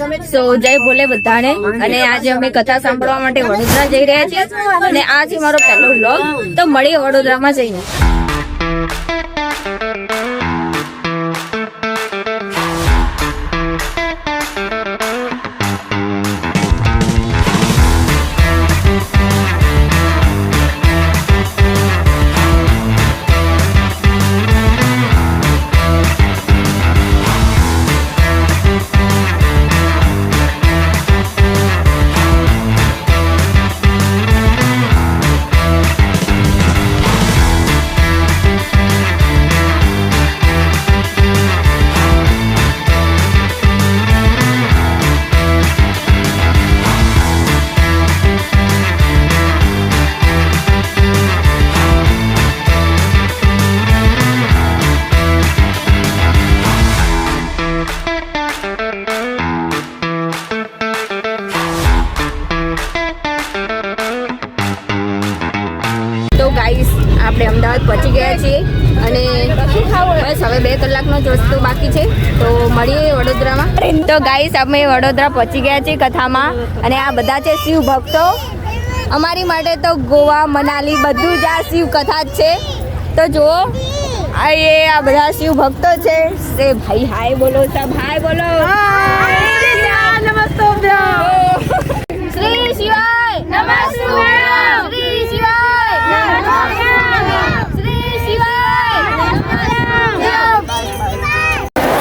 સો જય ભોલે બધાને. અને આજે અમે કથા સાંભળવા માટે વડોદરા જઈ રહ્યા છીએ અને આ છે મારો પહેલો વ્લોગ. તો મળીએ વડોદરામાં જઈને. ગાઈસ આપણે અમદાવાદ પહોંચી ગયા છીએ અને બસ હવે 2 કલાકનો જ રસ્તો બાકી છે. તો મળીએ વડોદરામાં. તો ગાઈસ અમે વડોદરા પહોંચી ગયા છીએ કથામાં અને આ બધા છે શિવ ભક્તો. અમારી માટે તો ગોવા મનાલી બધું જ આ શિવ કથા જ છે. તો જુઓ આ બધા શિવ ભક્તો છે. ભાઈ હાય બોલો, સબ હાય બોલો. નમસ્તે શ્રી શિવાય નમસ્તે શ્રી શિવાય શ્રી શિવાય.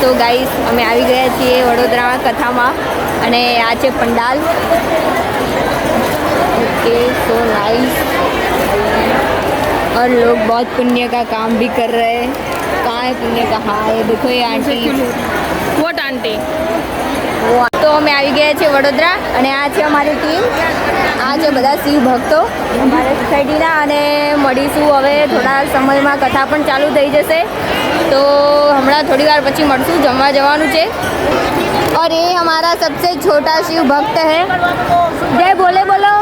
તો ગાઈસ અમે આવી ગયા છીએ વડોદરામાં કથામાં અને આ છે પંડાલ. ओके सो नाइस और लोग बहुत पुण्य का काम भी कर रहे हैं. कहाँ है पुण्य का? हाँ ये देखो ये आंटी. Vote aunty. તો અમે આવી ગયા છીએ વડોદરા અને આ છે અમારી ટીમ. આ છે બધા શિવ ભક્તો અમારા સોસાયટીના અને મળીશું હવે થોડા સમયમાં. કથા પણ ચાલુ થઈ જશે તો હમણાં થોડી વાર પછી મળશું. જમવા જવાનું છે. और ये हमारा सबसे छोटा शिव भक्त है. जय बोले बोलो.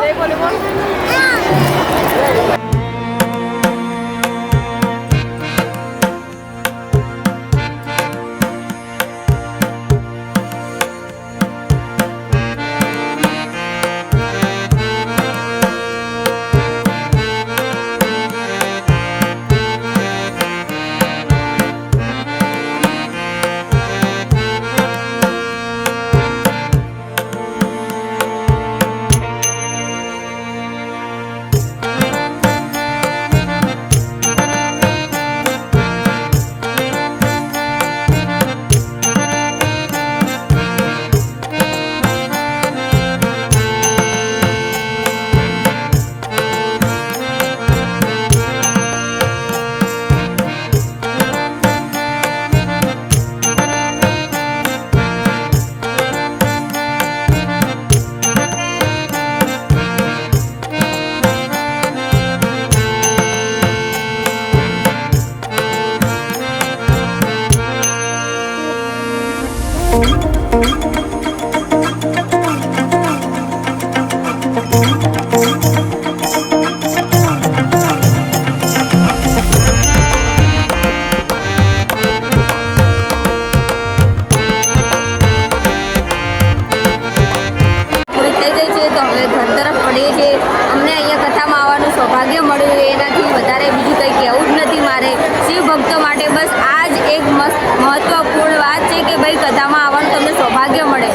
સૌભાગ્ય મળ્યું એનાથી વધારે બીજું કંઈ કહેવું જ નથી મારે. શિવ ભક્તો માટે બસ આ જ એક મહત્વપૂર્ણ વાત છે કે ભાઈ કથામાં આવવાનું તમને સૌભાગ્ય મળે.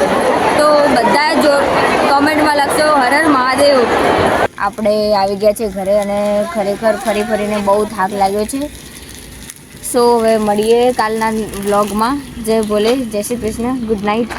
તો બધા જો કોમેન્ટમાં લખશો હર હર મહાદેવ. આપણે આવી ગયા છે ઘરે અને ખરેખર ફરી ફરીને બહુ થાક લાગ્યો છે. સો હવે મળીએ કાલના વ્લોગમાં. જય ભોલે, જય શ્રી કૃષ્ણ, ગુડ નાઇટ.